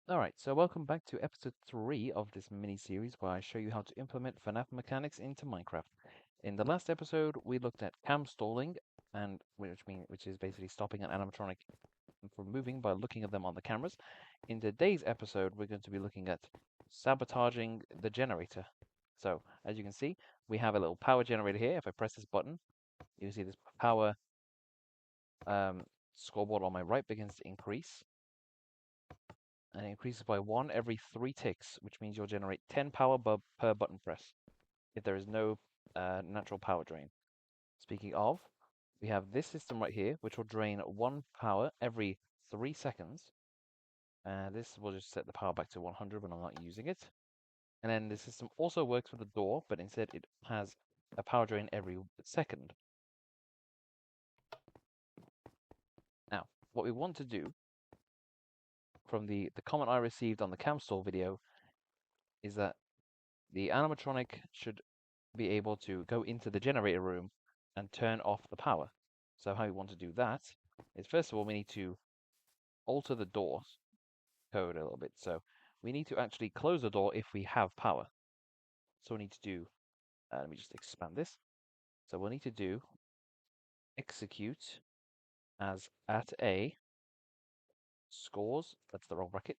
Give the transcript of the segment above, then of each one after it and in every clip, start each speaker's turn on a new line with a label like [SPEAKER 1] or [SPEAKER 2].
[SPEAKER 1] Alright, so welcome back to episode 3 of this mini-series where I show you how to implement FNAF mechanics into Minecraft. In the last episode, we looked at cam stalling, and which is basically stopping an animatronic from moving by looking at them on the cameras. In today's episode, we're going to be looking at sabotaging the generator. So, as you can see, we have a little power generator here. If I press this button, you see this power scoreboard on my right begins to increase. And it increases by 1 every 3 ticks, which means you'll generate 10 power per button press if there is no natural power drain. Speaking of, we have this system right here, which will drain 1 power every 3 seconds. This will just set the power back to 100 when I'm not using it. And then the system also works with the door, but instead it has a power drain every second. Now, what we want to do from the comment I received on the camstall video is that the animatronic should be able to go into the generator room and turn off the power. So how we want to do that is, first of all, we need to alter the door code a little bit. So we need to actually close the door if we have power. So we need to do, let me just expand this. So we'll need to do execute as at a scores, that's the wrong bracket,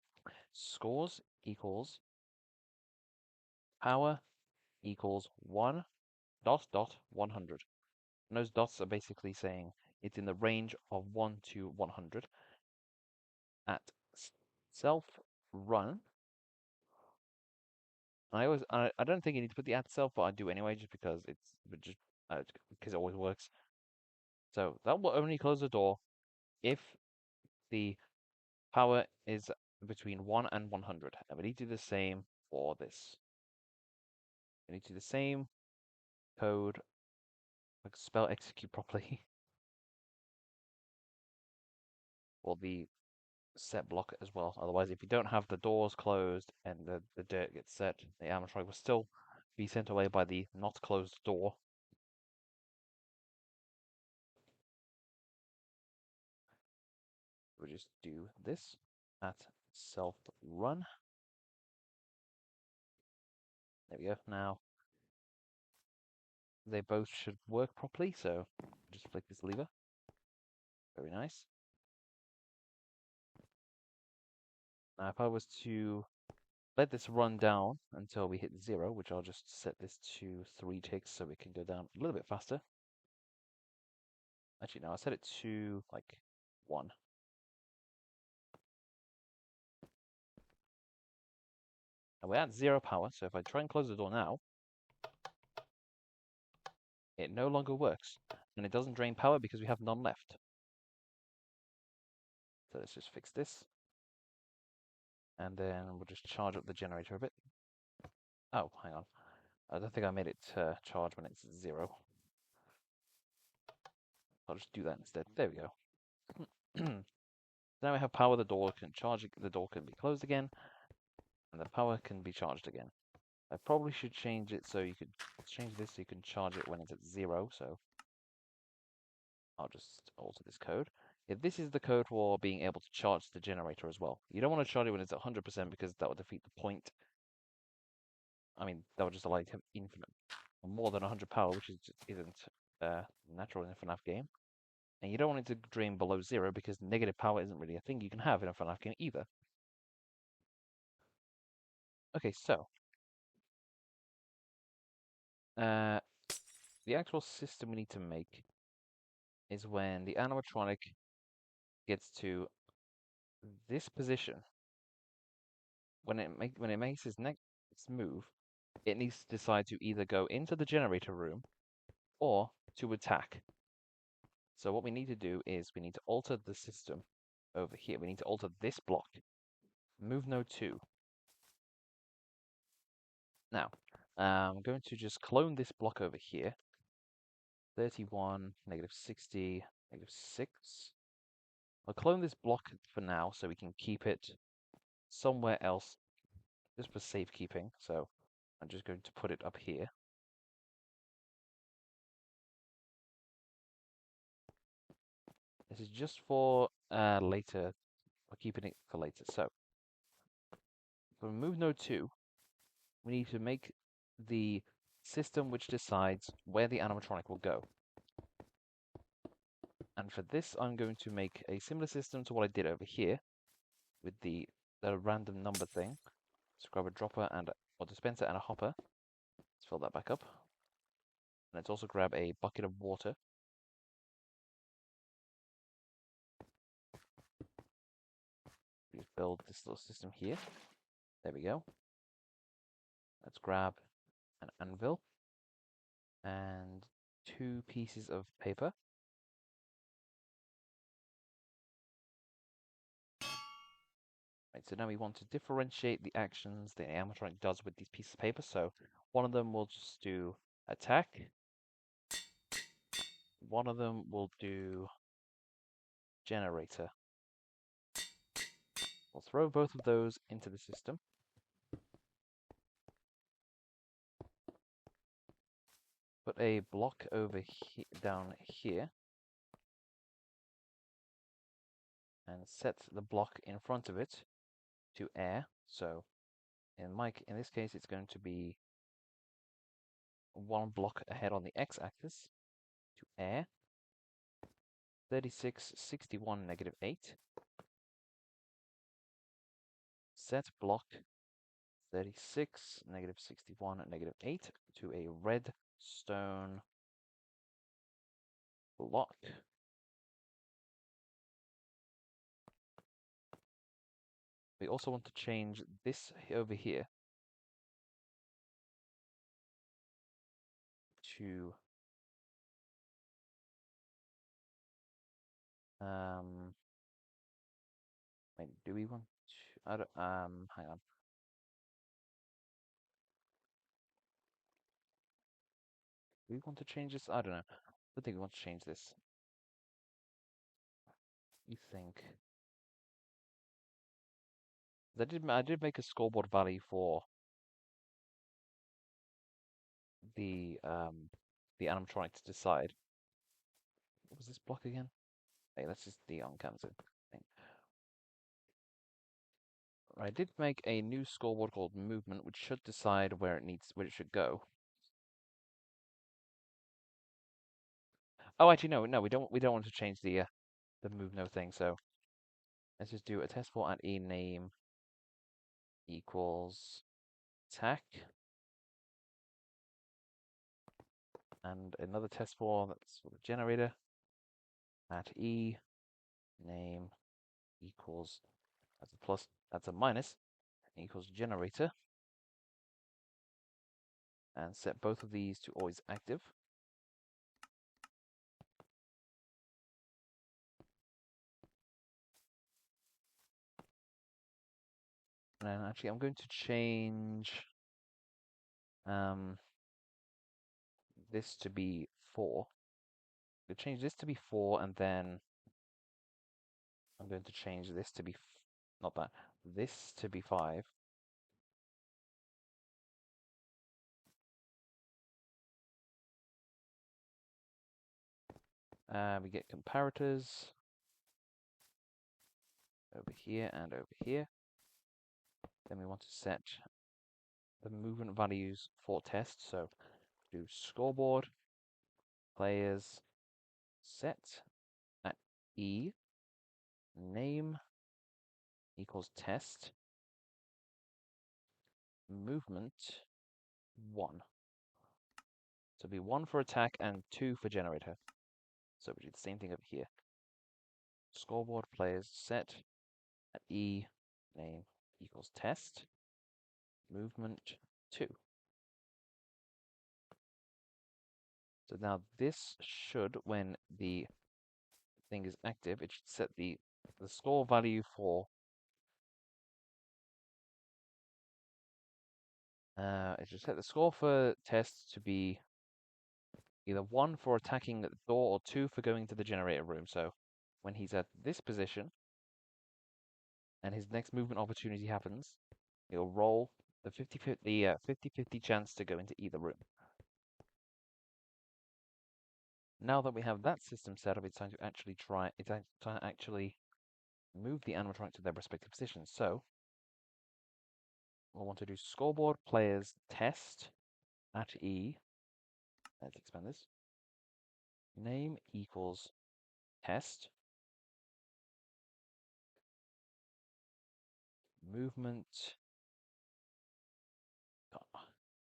[SPEAKER 1] scores equals power equals 1 dot dot 100. And those dots are basically saying it's in the range of 1 to 100. At self run, I don't think you need to put the at self, but I do anyway, just because because it always works. So that will only close the door if the power is between 1 and 100. And we need to do the same for this. We need to do the same code, like spell execute properly, for the set block as well. Otherwise, if you don't have the doors closed and the dirt gets set, the animatronic will still be sent away by the not closed door. We'll just do this at self run. There we go. Now they both should work properly, so just flick this lever. Very nice. Now if I was to let this run down until we hit 0, which I'll just set this to 3 ticks so it can go down a little bit faster. Actually, no, I'll set it to like 1. And we're at 0 power, so if I try and close the door now, it no longer works. And it doesn't drain power because we have none left. So let's just fix this. And then we'll just charge up the generator a bit. Oh, hang on. I don't think I made it charge when it's 0. I'll just do that instead. There we go. Now we have power. The door can charge. The door can be closed again, and the power can be charged again. I probably should change it so you could change this so you can charge it when it's at 0. So I'll just alter this code. Yeah, this is the code for being able to charge the generator as well. You don't want to charge it when it's at 100% because that would defeat the point. I mean, that would just allow you to have infinite, more than 100 power, which isn't natural in a FNAF game. And you don't want it to drain below 0 because negative power isn't really a thing you can have in a FNAF game either. Okay, so the actual system we need to make is when the animatronic gets to this position. When it makes its next move, it needs to decide to either go into the generator room or to attack. So what we need to do is we need to alter the system over here. We need to alter this block. Move node 2. Now, I'm going to just clone this block over here. 31, negative 60, negative 6. I'll clone this block for now so we can keep it somewhere else just for safekeeping. So I'm just going to put it up here. This is just for later. We're keeping it for later. So For move node 2, we need to make the system which decides where the animatronic will go. And for this, I'm going to make a similar system to what I did over here with the random number thing. Let's grab a dropper and a dispenser and a hopper. Let's fill that back up. And let's also grab a bucket of water. Just build this little system here. There we go. Let's grab an anvil and 2 pieces of paper. Right, so now we want to differentiate the actions the animatronic does with these pieces of paper. So one of them will just do attack. One of them will do generator. We'll throw both of those into the system. Put a block over down here. And set the block in front of it to air. So in this case, it's going to be 1 block ahead on the x-axis to air. 36, 61, -8. Set block 36, -61, -8 to a redstone block. We also want to change this over here to wait, do we want to, I don't, hang on. Do we want to change this? I don't know. I don't think we want to change this. You think? I did make a scoreboard value for the animatronic to decide. What was this block again? Hey, that's just the on-cancer thing. I did make a new scoreboard called movement, which should decide where it should go. Oh, actually, no, we don't want to change the move no thing. So let's just do a test for at e name equals attack, and another test for that's for the generator at e name equals, that's a plus, that's a minus, equals generator, and set both of these to always active. And then actually I'm going to change this to be 4. I'm going to change this to be 4, and then I'm going to change this to be, not that, this to be 5. We get comparators over here and over here. Then we want to set the movement values for test. So do scoreboard players set at e name equals test movement 1. So it'll be 1 for attack and 2 for generator. So we do the same thing over here. Scoreboard players set at e name equals test movement 2. So now this should, when the thing is active, it should set the score value for it should set the score for test to be either 1 for attacking the door or 2 for going to the generator room. So when he's at this position and his next movement opportunity happens, he'll roll the 50-50 chance to go into either room. Now that we have that system set up, it's time to actually move the animatronic to their respective positions. So we'll want to do scoreboard players test at E. Let's expand this. Name equals test. Movement.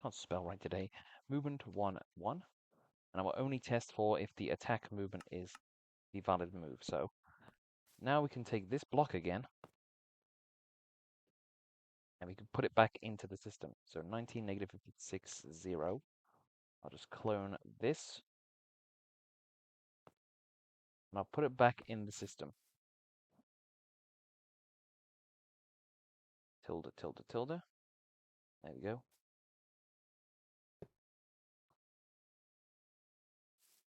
[SPEAKER 1] Can't spell right today. Movement 1, 1. And I will only test for if the attack movement is the valid move. So now we can take this block again and we can put it back into the system. So 19, negative 56, 0. I'll just clone this. And I'll put it back in the system. Tilde, tilde, tilde. There we go.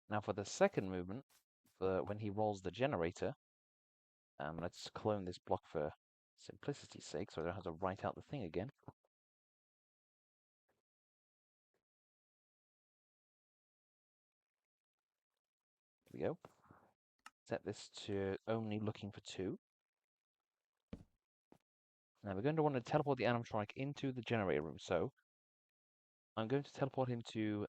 [SPEAKER 1] Now for the second movement, for when he rolls the generator, let's clone this block for simplicity's sake, so I don't have to write out the thing again. There we go. Set this to only looking for 2. Now we're going to want to teleport the animatronic into the generator room, so I'm going to teleport him to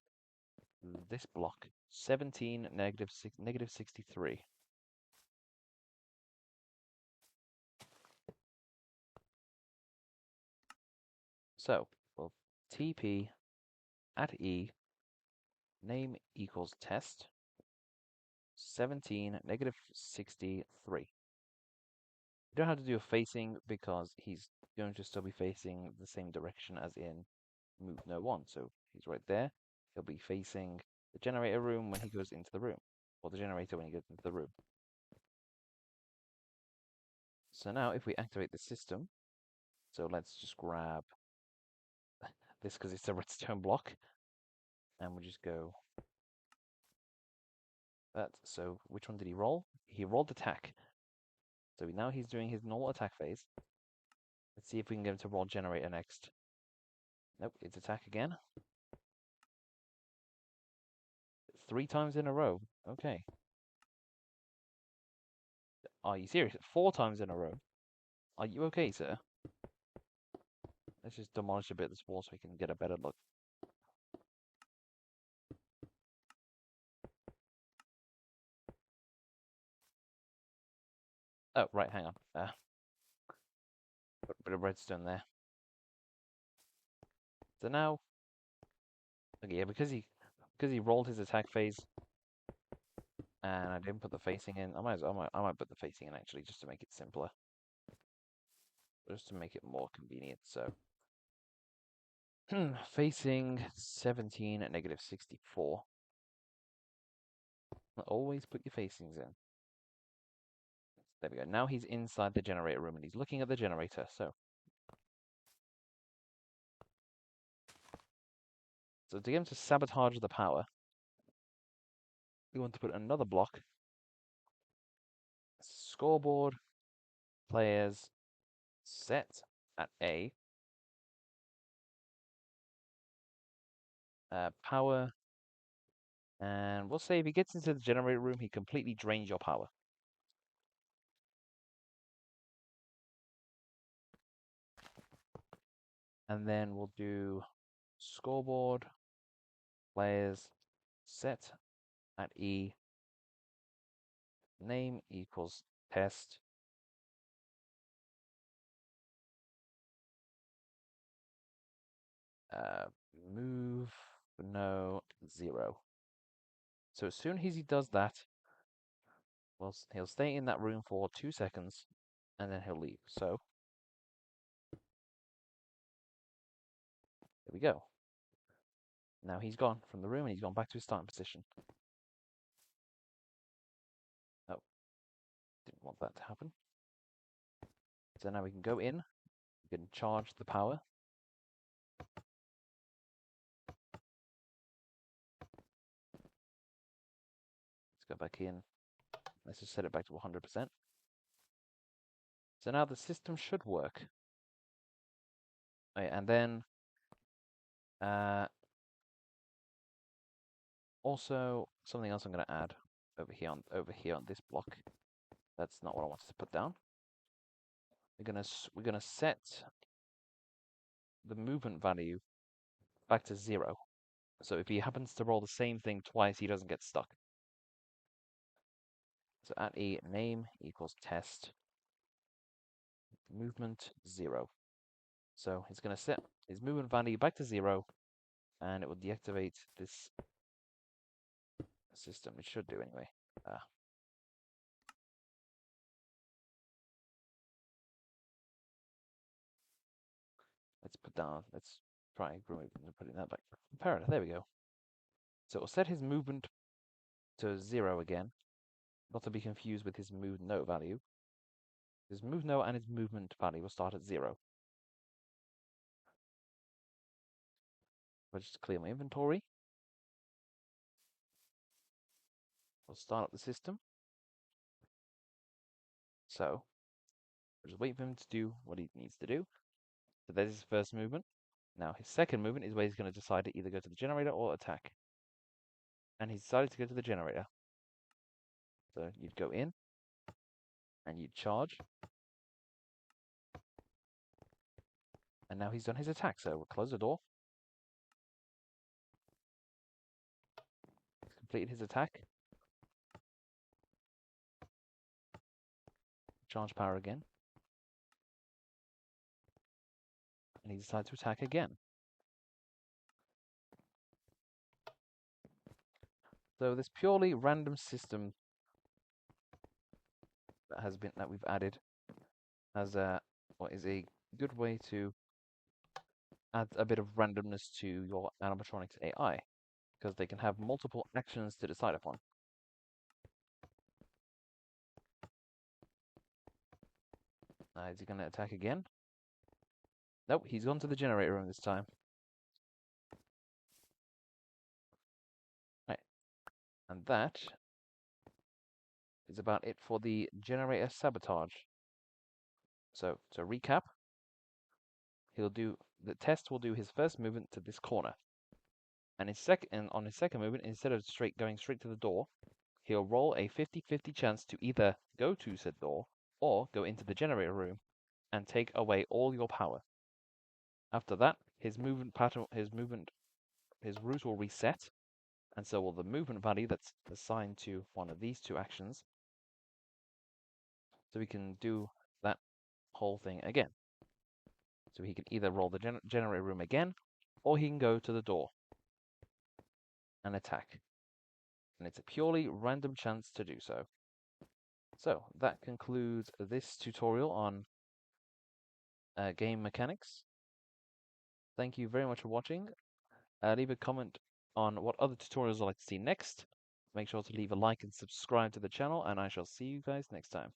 [SPEAKER 1] this block, 17, negative 63. So we'll TP at E, name equals test, 17, negative 63. You don't have to do a facing because he's going to still be facing the same direction as in move no 1. So he's right there. He'll be facing the generator room when he goes into the room, or the generator when he goes into the room. So now if we activate the system, so let's just grab this because it's a redstone block, and we'll just go that. So which one did he roll? He rolled attack. So now he's doing his normal attack phase. Let's see if we can get him to roll generator next. Nope, it's attack again. 3 times in a row. Okay. Are you serious? 4 times in a row. Are you okay, sir? Let's just demolish a bit of this wall so we can get a better look. Oh, right, hang on. Put a bit of redstone there. So now, okay, yeah, because he rolled his attack phase, and I didn't put the facing in. I might put the facing in actually, just to make it simpler, just to make it more convenient. So, facing 17 at negative 64. Always put your facings in. There we go. Now he's inside the generator room and he's looking at the generator. So to get him to sabotage the power, we want to put another block. Scoreboard, players, set at A. Power. And we'll say if he gets into the generator room, he completely drains your power. And then we'll do scoreboard, players, set at E, name equals test. Move no 0. So as soon as he does that, well, he'll stay in that room for 2 seconds, and then he'll leave. So there we go. Now he's gone from the room, and he's gone back to his starting position. Oh, didn't want that to happen. So now we can go in, we can charge the power. Let's go back in. Let's just set it back to 100%. So now the system should work. Okay, and then also something else I'm going to add over here on this block. That's not what I wanted to put down. We're gonna set the movement value back to 0. So if he happens to roll the same thing twice, he doesn't get stuck. So at E, name equals test, movement 0. So he's going to set his movement value back to 0, and it will deactivate this system. It should do anyway. Let's try putting that back. Comparator, there we go. So it will set his movement to 0 again, not to be confused with his move no value. His move no and his movement value will start at 0. I'll just clear my inventory. We'll start up the system. So we'll just wait for him to do what he needs to do. So there's his first movement. Now his second movement is where he's going to decide to either go to the generator or attack. And he's decided to go to the generator. So you'd go in and you'd charge. And now he's done his attack. So we'll close the door. He's completed his attack. Charge power again. And he decides to attack again. So this purely random system that we've added is a good way to add a bit of randomness to your animatronics AI, because they can have multiple actions to decide upon. Is he going to attack again? Nope, he's gone to the generator room this time. Right. And that is about it for the generator sabotage. So, to recap, the test will do his first movement to this corner. And on his second movement, instead of going straight to the door, he'll roll a 50-50 chance to either go to said door or go into the generator room and take away all your power. After that, his movement pattern, his route will reset, and so will the movement value that's assigned to one of these two actions. So we can do that whole thing again. So he can either roll the generator room again, or he can go to the door and attack. And it's a purely random chance to do so. So that concludes this tutorial on game mechanics. Thank you very much for watching. Leave a comment on what other tutorials you'd like to see next. Make sure to leave a like and subscribe to the channel, and I shall see you guys next time.